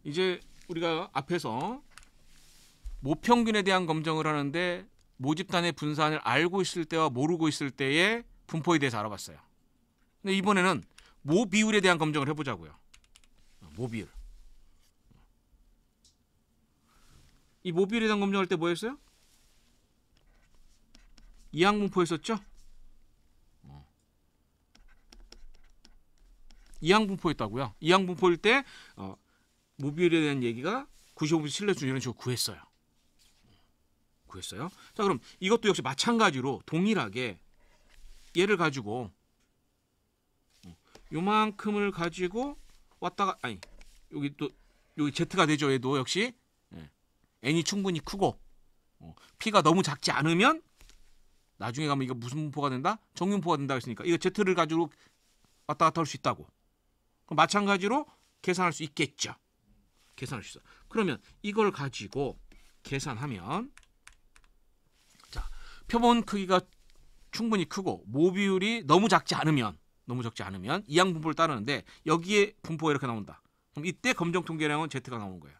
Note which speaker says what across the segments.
Speaker 1: 이제 우리가 앞에서 모평균에 대한 검정을 하는데 모집단의 분산을 알고 있을 때와 모르고 있을 때의 분포에 대해서 알아봤어요. 근데 이번에는 모비율에 대한 검정을 해보자고요. 모비율. 이 모비율에 대한 검정할 때 뭐 했어요? 이항분포였었죠? 이항분포였다고요. 이항분포일 때 모비율에 대한 얘기가 95% 신뢰수준 이런 식으로 구했어요. 자, 그럼 이것도 역시 마찬가지로 동일하게 얘를 가지고 요만큼을 가지고 왔다가 아니 여기 또 여기 Z가 되죠. 얘도 역시 N이 충분히 크고 P가 너무 작지 않으면 나중에 가면 이거 무슨 분포가 된다? 정분포가 된다 했으니까 이거 Z를 가지고 왔다 갔다 할 수 있다고. 그럼 마찬가지로 계산할 수 있겠죠. 계산할 수 있어. 그러면 이걸 가지고 계산하면 자, 표본 크기가 충분히 크고 모비율이 너무 작지 않으면 이항분포를 따르는데 여기에 분포가 이렇게 나온다. 그럼 이때 검정 통계량은 Z가 나오는 거예요.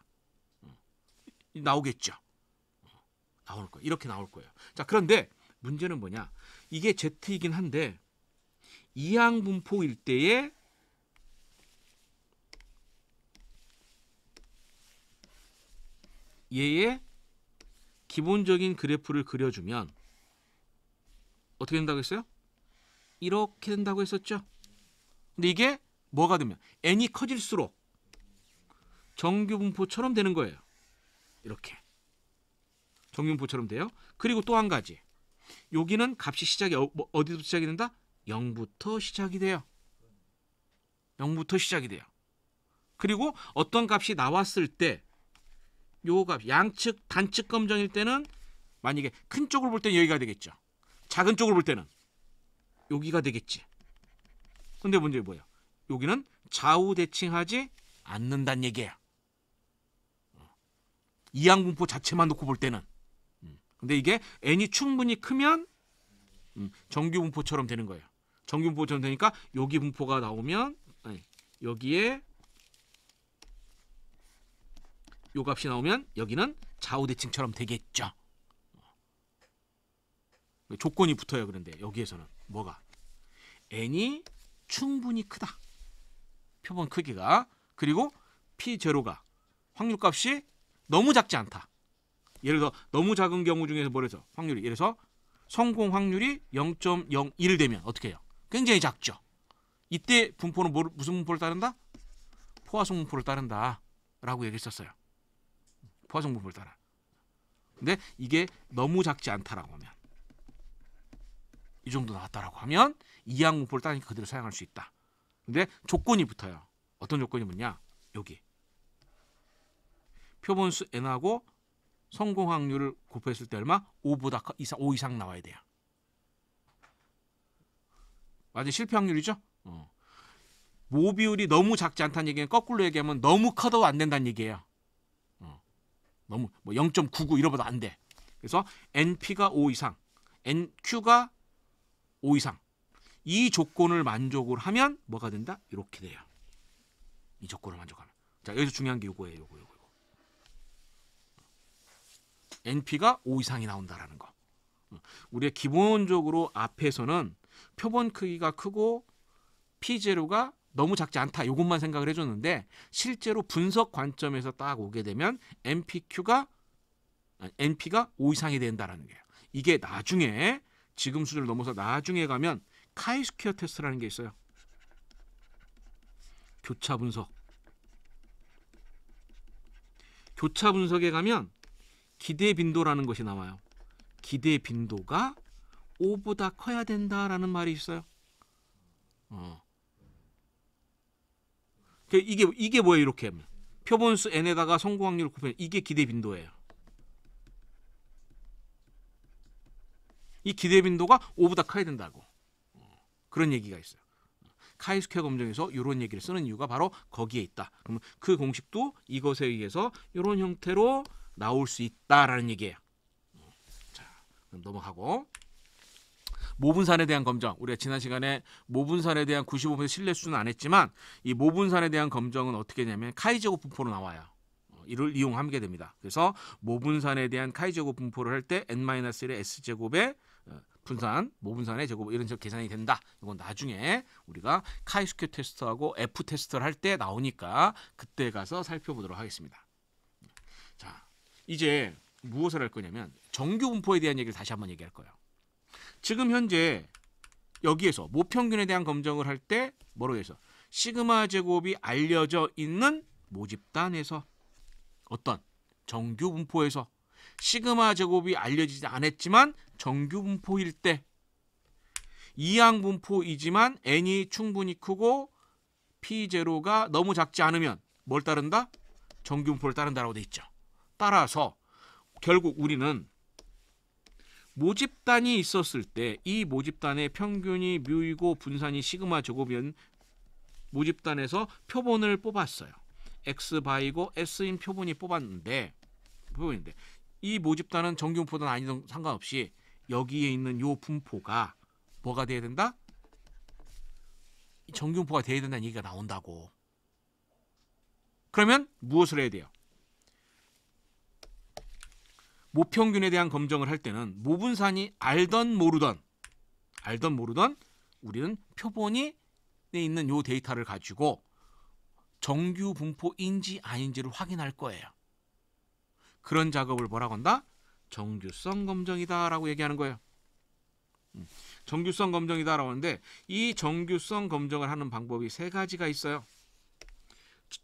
Speaker 1: 나오겠죠. 나올 거예요. 이렇게 나올 거예요. 자, 그런데 문제는 뭐냐? 이게 Z이긴 한데 이항분포일 때에 얘의 기본적인 그래프를 그려주면 어떻게 된다고 했어요? 이렇게 된다고 했었죠. 근데 이게 뭐가 되면 n이 커질수록 정규분포처럼 되는 거예요. 이렇게 정규분포처럼 돼요. 그리고 또 한 가지, 여기는 값이 시작이 어디부터 시작이 된다? 0부터 시작이 돼요. 0부터 시작이 돼요. 그리고 어떤 값이 나왔을 때 요 값, 양측 단측 검정일 때는 만약에 큰 쪽을 볼 때는 여기가 되겠죠. 작은 쪽을 볼 때는 여기가 되겠지. 근데 문제는 뭐예요? 여기는 좌우 대칭하지 않는다는 얘기예요. 이항분포 자체만 놓고 볼 때는. 근데 이게 n이 충분히 크면 정규분포처럼 되는 거예요. 정규분포처럼 되니까 여기 분포가 나오면 여기에 요 값이 나오면 여기는 좌우 대칭처럼 되겠죠. 조건이 붙어요. 그런데 여기에서는 뭐가? n이 충분히 크다. 표본 크기가. 그리고 P0가 확률값이 너무 작지 않다. 예를 들어 너무 작은 경우 중에서 뭐래서 확률이 예를 들어서 성공 확률이 0.01 되면 어떻게 해요? 굉장히 작죠. 이때 분포는 무슨 분포를 따른다? 포화성 분포를 따른다 라고 얘기했었어요. 포화성 분포를 따라. 근데 이게 너무 작지 않다라고 하면, 이 정도 나왔다라고 하면 이항분포를 따르니까 그대로 사용할 수 있다. 근데 조건이 붙어요. 어떤 조건이 뭐냐? 여기 표본수 n하고 성공 확률을 곱했을 때 얼마? 5 이상 나와야 돼요. 완전 실패 확률이죠? 모비율이 너무 작지 않다는 얘기는 거꾸로 얘기하면 너무 커도 안 된다는 얘기예요. 너무 0.99 이러보다 안 돼. 그래서 NP가 5 이상, NQ가 5 이상. 이 조건을 만족을 하면 뭐가 된다? 이렇게 돼요. 이 조건을 만족하면. 자, 여기서 중요한 게 요거예요. 요거. NP가 5 이상이 나온다라는 거. 우리가 기본적으로 앞에서는 표본 크기가 크고 P0가 너무 작지 않다. 이것만 생각을 해줬는데 실제로 분석 관점에서 딱 오게 되면 NP가 5 이상이 된다라는 거예요. 이게 나중에 지금 수준을 넘어서 나중에 가면 카이스퀘어 테스트라는 게 있어요. 교차 분석. 교차 분석에 가면 기대 빈도라는 것이 나와요. 기대 빈도가 5보다 커야 된다라는 말이 있어요. 이게 뭐예요? 이렇게 하면 표본수 n에다가 성공 확률을 곱하면 이게 기대 빈도예요. 이 기대 빈도가 5보다 커야 된다고. 그런 얘기가 있어요. 카이스퀘어 검정에서 이런 얘기를 쓰는 이유가 바로 거기에 있다. 그러면 그 공식도 이것에 의해서 이런 형태로 나올 수 있다라는 얘기예요. 자, 그럼 넘어가고 모분산에 대한 검정. 우리가 지난 시간에 모분산에 대한 95% 신뢰 수준은 안 했지만 이 모분산에 대한 검정은 어떻게 되냐면 카이제곱 분포로 나와요. 이를 이용하게 됩니다. 그래서 모분산에 대한 카이제곱 분포를 할 때 n-1의 s제곱의 분산, 모분산의 제곱 이런 식으로 계산이 된다. 이건 나중에 우리가 카이스큐 테스트하고 F 테스트를 할 때 나오니까 그때 가서 살펴보도록 하겠습니다. 자, 이제 무엇을 할 거냐면 정규 분포에 대한 얘기를 다시 한번 얘기할 거예요. 지금 현재 여기에서 모평균에 대한 검정을 할 때 뭐로 해서 시그마 제곱이 알려져 있는 모집단에서 어떤 정규 분포에서 시그마 제곱이 알려지지 않았지만 정규 분포일 때 이항 분포이지만 n이 충분히 크고 p0가 너무 작지 않으면 뭘 따른다? 정규 분포를 따른다라고 돼 있죠. 따라서 결국 우리는 모집단이 있었을 때 이 모집단의 평균이 뮤이고 분산이 시그마 제곱인 모집단에서 표본을 뽑았어요. x바이고 s인 표본이 뽑았는데 이 모집단은 정규 분포든 아니든 상관없이 여기에 있는 요 분포가 뭐가 돼야 된다? 정규 분포가 돼야 된다는 얘기가 나온다고. 그러면 무엇을 해야 돼요? 모평균에 대한 검정을 할 때는 모분산이 알던 모르던 우리는 표본이 있는 요 데이터를 가지고 정규 분포인지 아닌지를 확인할 거예요. 그런 작업을 뭐라고 한다? 정규성 검정이다라고 얘기하는 거예요. 정규성 검정이다라고 하는데 이 정규성 검정을 하는 방법이 세 가지가 있어요.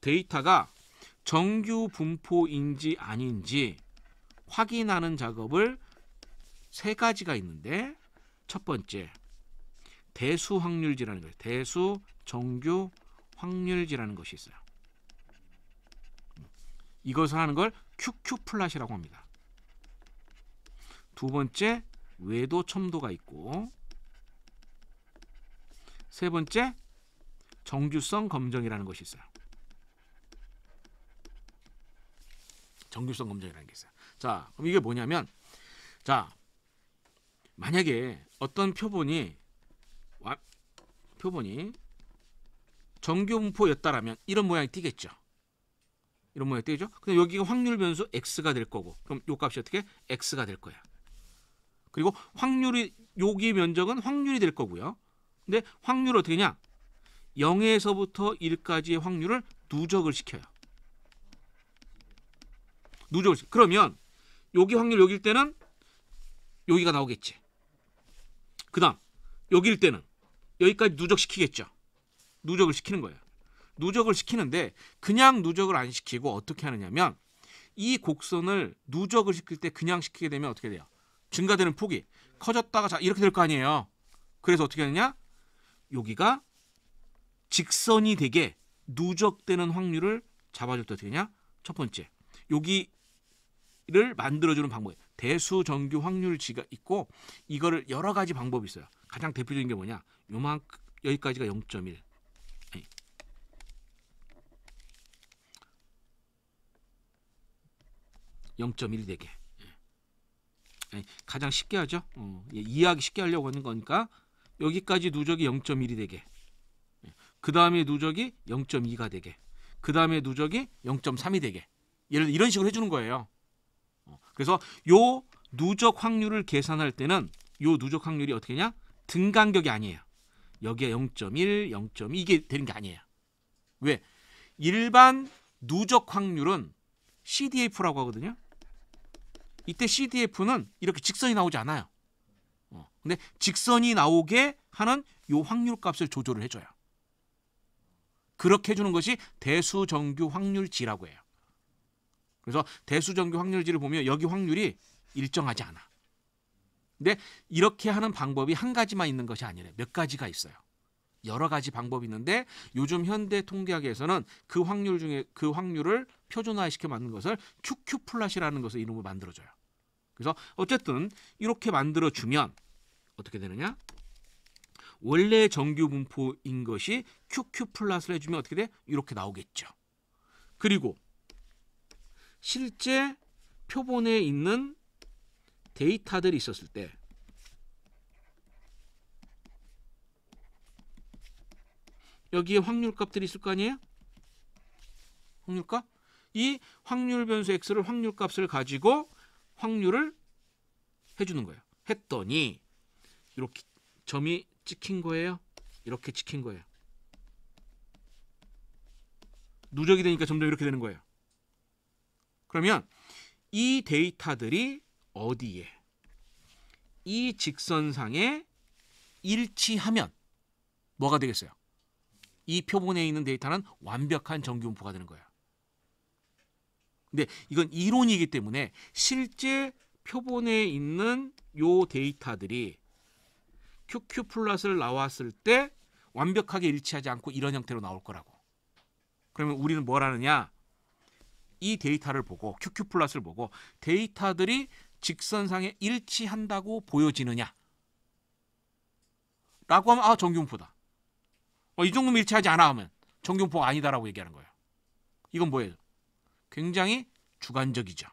Speaker 1: 데이터가 정규 분포인지 아닌지 확인하는 작업을 세 가지가 있는데 첫 번째 대수 확률지라는 거예요. 대수 정규 확률지라는 것이 있어요. 이것을 하는 걸 QQ 플랫이라고 합니다. 두 번째 외도 첨도가 있고 세 번째 정규성 검정이라는 것이 있어요. 정규성 검정이라는 게 있어요. 자, 그럼 이게 뭐냐면 자, 만약에 어떤 표본이 정규 분포였다라면 이런 모양이 띄겠죠. 이런 모양이 띄죠. 근데 여기가 확률 변수 x가 될 거고 그럼 요 값이 어떻게? x가 될 거야. 그리고 확률이 여기 면적은 확률이 될 거고요. 근데 확률을 어떻게 하냐? 0에서부터 1까지의 확률을 누적을 시켜요. 그러면 여기 확률 여기일 때는 여기가 나오겠지. 그 다음 여기일 때는 여기까지 누적시키겠죠. 누적을 시키는 거예요. 누적을 시키는데 그냥 누적을 안 시키고 어떻게 하느냐면 이 곡선을 누적을 시킬 때 그냥 시키게 되면 어떻게 돼요? 증가되는 폭이 커졌다가 이렇게 될 거 아니에요. 그래서 어떻게 하느냐? 여기가 직선이 되게 누적되는 확률을 잡아줄 때 어떻게 하냐? 첫 번째 여기를 만들어주는 방법이에요. 대수 정규 확률지가 있고 이거를 여러 가지 방법이 있어요. 가장 대표적인 게 뭐냐? 요만큼 여기까지가 0.1 0.1이 되게 가장 쉽게 하죠. 이해하기 쉽게 하려고 하는 거니까 여기까지 누적이 0.1이 되게 그 다음에 누적이 0.2가 되게 그 다음에 누적이 0.3이 되게 예를 들어 이런 식으로 해주는 거예요. 그래서 요 누적 확률을 계산할 때는 요 누적 확률이 어떻게 하냐? 등간격이 아니에요. 여기에 0.1, 0.2 이게 되는 게 아니에요. 왜? 일반 누적 확률은 CDF라고 하거든요. 이때 CDF는 이렇게 직선이 나오지 않아요. 근데 직선이 나오게 하는 요 확률 값을 조절을 해줘요. 그렇게 해주는 것이 대수정규 확률지라고 해요. 그래서 대수정규 확률지를 보면 여기 확률이 일정하지 않아. 근데 이렇게 하는 방법이 한 가지만 있는 것이 아니래. 몇 가지가 있어요. 여러 가지 방법이 있는데 요즘 현대 통계학에서는 그 확률 중에 그 확률을 표준화시켜 만든 것을 QQ 플랫이라는 것을 이름을 만들어줘요. 그래서 어쨌든 이렇게 만들어주면 어떻게 되느냐? 원래 정규 분포인 것이 QQ 플랫을 해주면 어떻게 돼? 이렇게 나오겠죠. 그리고 실제 표본에 있는 데이터들이 있었을 때 여기에 확률값들이 있을 거 아니에요? 확률값? 이 확률 변수 x를 확률값을 가지고 확률을 해주는 거예요. 했더니 이렇게 점이 찍힌 거예요. 이렇게 찍힌 거예요. 누적이 되니까 점점 이렇게 되는 거예요. 그러면 이 데이터들이 어디에 이 직선상에 일치하면 뭐가 되겠어요? 이 표본에 있는 데이터는 완벽한 정규분포가 되는 거예요. 근데 이건 이론이기 때문에 실제 표본에 있는 요 데이터들이 QQ 플러스를 나왔을 때 완벽하게 일치하지 않고 이런 형태로 나올 거라고. 그러면 우리는 뭘 하느냐? 이 데이터를 보고 QQ 플러스를 보고 데이터들이 직선상에 일치한다고 보여지느냐? 라고 하면 아 정규분포다. 이 정도면 일치하지 않아 하면 정규분포가 아니다라고 얘기하는 거예요. 이건 뭐예요? 굉장히 주관적이죠.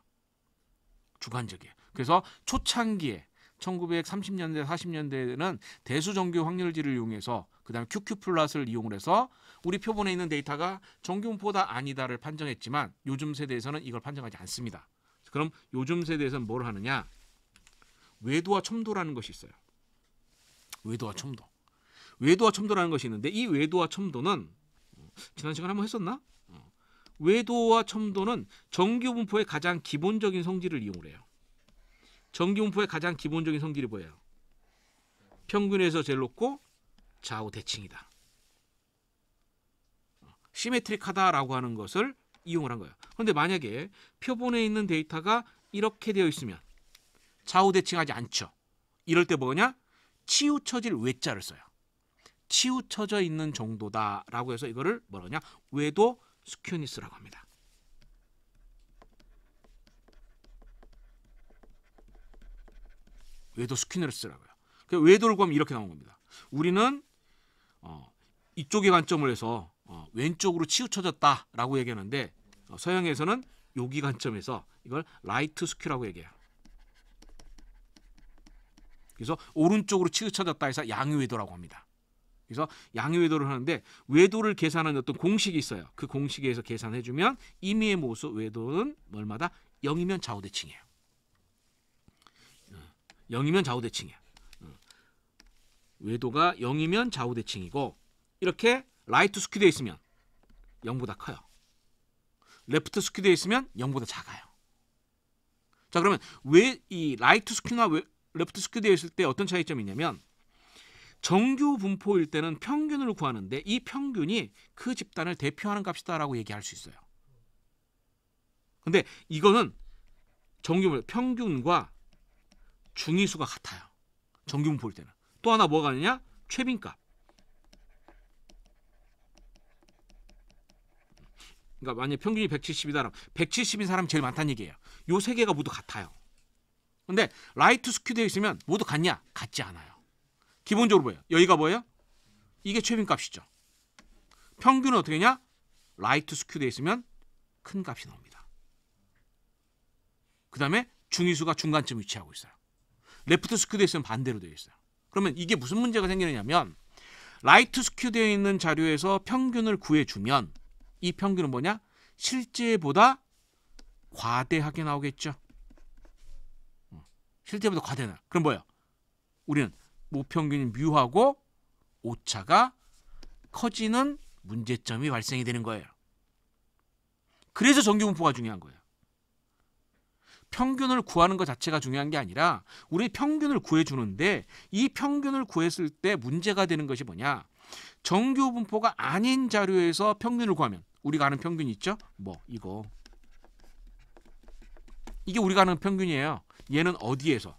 Speaker 1: 주관적이에요. 그래서 초창기에 1930년대, 40년대에는 대수정규 확률지를 이용해서 그 다음에 QQ 플러스를 이용을 해서 우리 표본에 있는 데이터가 정규분포다 아니다를 판정했지만 요즘 세대에서는 이걸 판정하지 않습니다. 그럼 요즘 세대에서는 뭘 하느냐? 외도와 첨도라는 것이 있어요. 외도와 첨도. 외도와 첨도라는 것이 있는데 이 외도와 첨도는 지난 시간에 한번 했었나? 외도와 첨도는 정규분포의 가장 기본적인 성질을 이용을 해요. 정규분포의 가장 기본적인 성질이 뭐예요? 평균에서 제일 높고 좌우 대칭이다. 시메트릭하다라고 하는 것을 이용을 한 거예요. 그런데 만약에 표본에 있는 데이터가 이렇게 되어 있으면 좌우 대칭하지 않죠. 이럴 때 뭐냐? 치우쳐질 외자를 써요. 치우쳐져 있는 정도다라고 해서 이거를 뭐라냐? 외도 스큐니스라고 합니다. 외도 스큐니스라고요. 그 외도를 구하면 이렇게 나온 겁니다. 우리는 이쪽의 관점을 해서 왼쪽으로 치우쳐졌다라고 얘기하는데 서양에서는 여기 관점에서 이걸 라이트 스큐라고 얘기해요. 그래서 오른쪽으로 치우쳐졌다 해서 양위외도라고 합니다. 그래서 양위외도를 하는데 외도를 계산하는 어떤 공식이 있어요. 그 공식에 의해서 계산해주면 임의의 모수 외도는 얼마다? 0이면 좌우대칭이에요. 0이면 좌우대칭이에요. 외도가 0이면 좌우대칭이고 이렇게 라이트 스큐되어 있으면 0보다 커요. 레프트 스큐되어 있으면 0보다 작아요. 자 그러면 왜 이 라이트 스큐나 레프트 스큐되어 있을 때 어떤 차이점이 있냐면 정규 분포일 때는 평균을 구하는데 이 평균이 그 집단을 대표하는 값이다라고 얘기할 수 있어요. 근데 이거는 정규 평균과 중위수가 같아요. 정규 분포일 때는. 또 하나 뭐가 있느냐? 최빈값. 그러니까 만약 평균이 170이다. 170인 사람이 제일 많다는 얘기예요. 요 세 개가 모두 같아요. 근데 라이트 스큐 되어 있으면 모두 같냐? 같지 않아요. 기본적으로 뭐예요? 여기가 뭐예요? 이게 최빈값이죠. 평균은 어떻게 되냐? 라이트 스큐 되어 있으면 큰 값이 나옵니다. 그 다음에 중위수가 중간쯤 위치하고 있어요. 레프트 스큐 되어 있으면 반대로 되어 있어요. 그러면 이게 무슨 문제가 생기느냐면 라이트 스큐 되어 있는 자료에서 평균을 구해주면 이 평균은 뭐냐? 실제보다 과대하게 나오겠죠. 실제보다 과대나. 그럼 뭐예요? 우리는 모평균이 뮤하고 오차가 커지는 문제점이 발생이 되는 거예요. 그래서 정규분포가 중요한 거예요. 평균을 구하는 것 자체가 중요한 게 아니라 우리 평균을 구해주는데 이 평균을 구했을 때 문제가 되는 것이 뭐냐? 정규분포가 아닌 자료에서 평균을 구하면 우리가 아는 평균이 있죠? 이거. 이게 우리가 아는 평균이에요. 얘는 어디에서?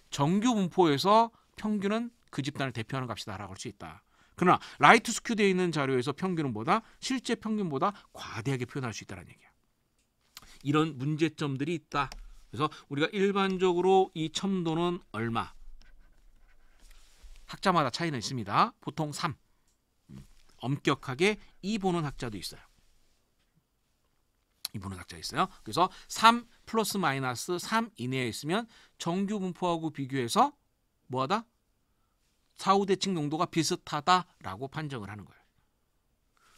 Speaker 1: 정규분포에서 평균은 그 집단을 대표하는 값이다라고 할 수 있다. 그러나 라이트 스큐 되어 있는 자료에서 평균은 실제 평균보다 과대하게 표현할 수 있다는 얘기야. 이런 문제점들이 있다. 그래서 우리가 일반적으로 이 첨도는 얼마? 학자마다 차이는 있습니다. 보통 3. 엄격하게 2 보는 학자도 있어요. 2 보는 학자 있어요. 그래서 3 플러스 마이너스 3 이내에 있으면 정규 분포하고 비교해서 뭐하다? 좌우대칭 농도가 비슷하다라고 판정을 하는 거예요.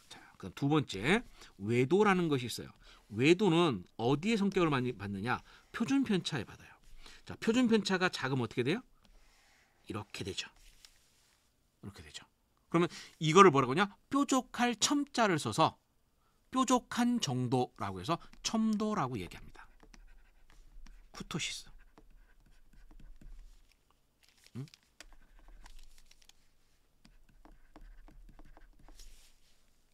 Speaker 1: 자, 그럼 두 번째, 외도라는 것이 있어요. 외도는 어디에 성격을 많이 받느냐? 표준 편차에 받아요. 자, 표준 편차가 작으면 어떻게 돼요? 이렇게 되죠. 이렇게 되죠. 그러면 이거를 뭐라고 하냐? 뾰족할 첨자를 써서 뾰족한 정도라고 해서 첨도라고 얘기합니다. 쿠토시스. 응?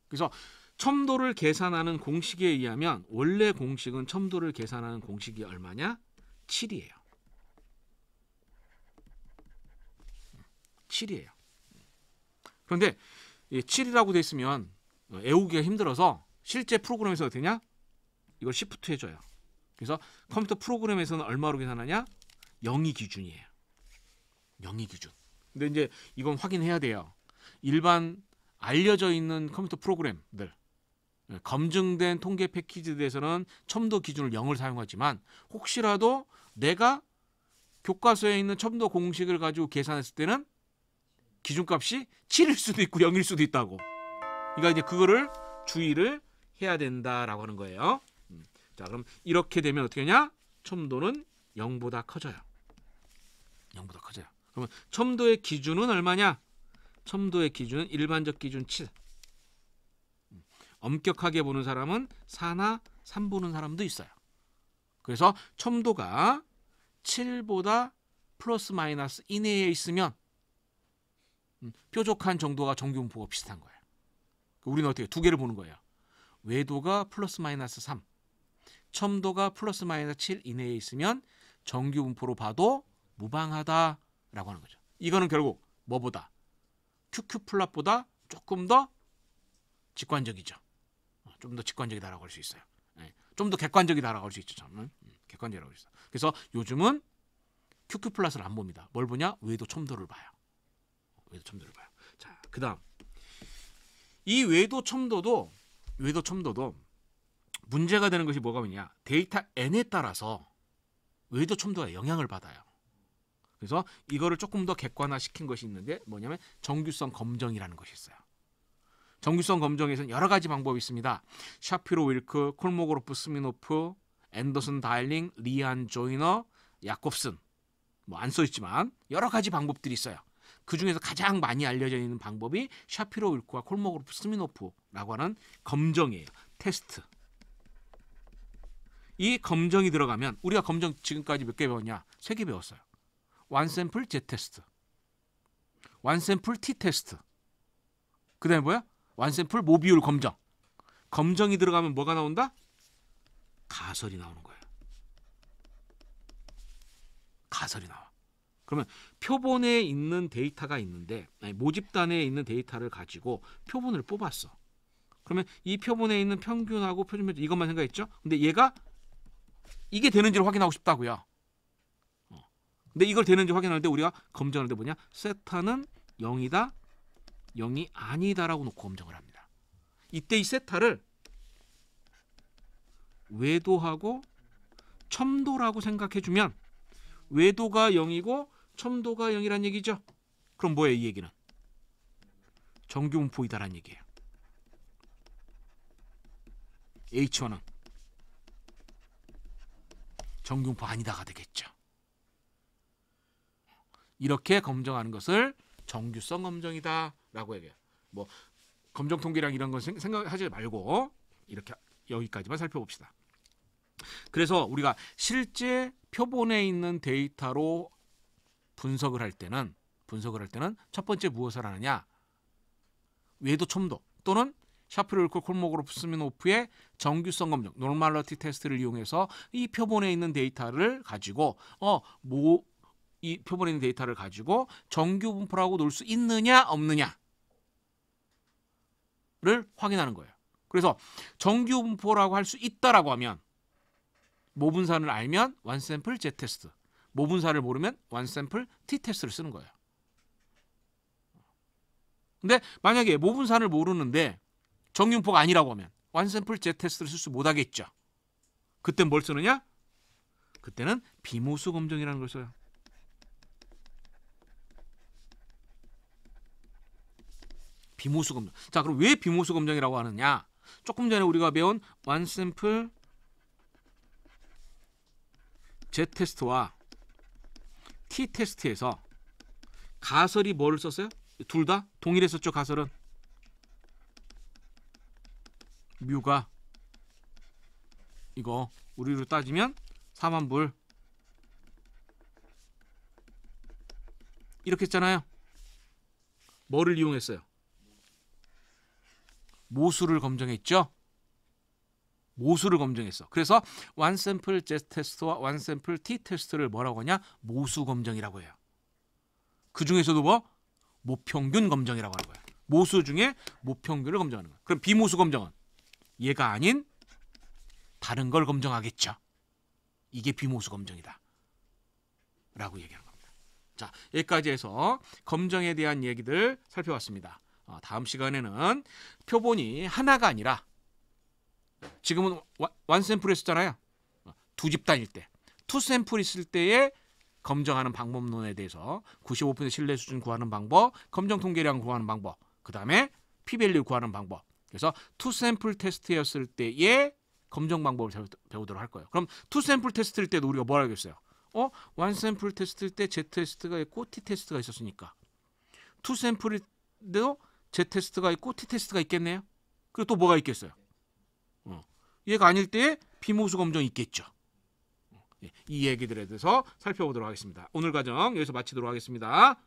Speaker 1: 그래서 첨도를 계산하는 공식에 의하면 원래 공식은 첨도를 계산하는 공식이 얼마냐? 7이에요. 7이에요. 그런데 7이라고 돼 있으면 외우기가 힘들어서 실제 프로그램에서 어떻게 되냐? 이걸 시프트 해줘요. 그래서 컴퓨터 프로그램에서는 얼마로 계산하냐? 0이 기준이에요. 0이 기준. 근데 이제 이건 확인해야 돼요. 일반 알려져 있는 컴퓨터 프로그램들, 검증된 통계 패키지들에서는 첨도 기준을 0을 사용하지만 혹시라도 내가 교과서에 있는 첨도 공식을 가지고 계산했을 때는 기준값이 7일 수도 있고 0일 수도 있다고. 그러니까 이제 그거를 주의를 해야 된다라고 하는 거예요. 자, 그럼 이렇게 되면 어떻게 하냐? 첨도는 0보다 커져요. 0보다 커져요. 그러면 첨도의 기준은 얼마냐? 첨도의 기준은 일반적 기준 7. 엄격하게 보는 사람은 4나 3 보는 사람도 있어요. 그래서 첨도가 7보다 플러스 마이너스 이내에 있으면 뾰족한 정도가 정규분포가 비슷한 거예요. 우리는 어떻게 두 개를 보는 거예요. 외도가 플러스 마이너스 3, 첨도가 플러스 마이너스 7 이내에 있으면 정규분포로 봐도 무방하다라고 하는 거죠. 이거는 결국 뭐보다? QQ 플랫보다 조금 더 직관적이죠. 좀 더 직관적이다라고 할 수 있어요. 좀 더 객관적이다라고 할 수 있죠. 저는 객관적이라고 할 수 있어요. 그래서 요즘은 QQ 플랫을 안 봅니다. 뭘 보냐? 외도 첨도를 봐요. 외도 첨도를 봐요. 자, 그다음 이 외도 첨도도 문제가 되는 것이 뭐가 있냐? 데이터 n에 따라서 외도 첨도가 영향을 받아요. 그래서 이거를 조금 더 객관화시킨 것이 있는데 뭐냐면 정규성 검정이라는 것이 있어요. 정규성 검정에서는 여러 가지 방법이 있습니다. 샤피로 윌크, 콜모그로프 스미노프, 앤더슨 다일링, 리안 조이너, 야콥슨. 뭐 안 써 있지만 여러 가지 방법들이 있어요. 그 중에서 가장 많이 알려져 있는 방법이 샤피로 윌크와 콜모그로프 스미노프라고 하는 검정이에요. 테스트. 이 검정이 들어가면 우리가 검정 지금까지 몇 개 배웠냐? 3개 배웠어요. 원샘플 Z 테스트, 원샘플 T 테스트. 그다음에 뭐야? 원샘플 모비율 검정. 검정이 들어가면 뭐가 나온다? 가설이 나오는 거예요. 가설이 나와. 그러면 표본에 있는 데이터가 있는데 모집단에 있는 데이터를 가지고 표본을 뽑았어. 그러면 이 표본에 있는 평균하고 표준 편차 이것만 생각했죠? 근데 얘가 이게 되는지를 확인하고 싶다고요. 근데 이걸 되는지 확인할 때 우리가 검증할 때 뭐냐? 세타는 0이다, 0이 아니다라고 놓고 검증을 합니다. 이때 이 세타를 외도하고 첨도라고 생각해주면 외도가 0이고 첨도가 0이란 얘기죠. 그럼 뭐예요 이 얘기는? 정규분포이다라는 얘기예요. H1은 정규분포 아니다가 되겠죠. 이렇게 검증하는 것을 정규성 검증이다라고 얘기해요. 뭐 검정 통계랑 이런 건 생각하지 말고 이렇게 여기까지만 살펴봅시다. 그래서 우리가 실제 표본에 있는 데이터로 분석을 할 때는 첫 번째 무엇을 하느냐? 외도 첨도 또는 샤피로 윌크 콜모그로프 스미노프의 정규성 검증, 노멀리티 테스트를 이용해서 이 표본에 있는 데이터를 가지고 이 표본에 있는 데이터를 가지고 정규 분포라고 놓을 수 있느냐 없느냐를 확인하는 거예요. 그래서 정규 분포라고 할 수 있다라고 하면 모분산을 알면 원샘플 Z 테스트, 모분산을 모르면 원샘플 T 테스트를 쓰는 거예요. 근데 만약에 모분산을 모르는데 정규 분포가 아니라고 하면 원샘플 Z 테스트를 쓸 수 못하겠죠. 그땐 뭘 쓰느냐? 그때는 비모수 검증이라는 걸 써요. 비모수 검정. 자, 그럼 왜 비모수 검정이라고 하느냐? 조금 전에 우리가 배운 원샘플 Z 테스트와 T 테스트에서 가설이 뭐를 썼어요? 둘 다 동일했었죠. 가설은 뮤가 이거 우리로 따지면 4만 불 이렇게 했잖아요. 뭐를 이용했어요? 모수를 검정했죠. 모수를 검정했어. 그래서 원샘플 Z 테스트와 원샘플 T 테스트를 뭐라고 하냐? 모수 검정이라고 해요. 그 중에서도 뭐? 모평균 검정이라고 하는 거야. 모수 중에 모평균을 검정하는 거야. 그럼 비모수 검정은 얘가 아닌 다른 걸 검정하겠죠. 이게 비모수 검정이다 라고 얘기하는 겁니다. 자, 여기까지 해서 검정에 대한 얘기들 살펴봤습니다. 다음 시간에는 표본이 하나가 아니라 지금은 원샘플 했었잖아요. 두 집단일 때, 투샘플 있을 때에 검정하는 방법론에 대해서 95% 신뢰 수준 구하는 방법, 검정 통계량 구하는 방법, 그 다음에 p-밸류 구하는 방법. 그래서 투샘플 테스트였을 때의 검정 방법을 배우도록 할 거예요. 그럼 투샘플 테스트일 때도 우리가 뭘 하겠어요? 원샘플 테스트일 때 Z 테스트가 있고 T 테스트가 있었으니까 투샘플에도 Z 테스트가 있고 T 테스트가 있겠네요. 그리고 또 뭐가 있겠어요? 얘가 아닐 때 비모수 검정이 있겠죠. 이 얘기들에 대해서 살펴보도록 하겠습니다. 오늘 과정 여기서 마치도록 하겠습니다.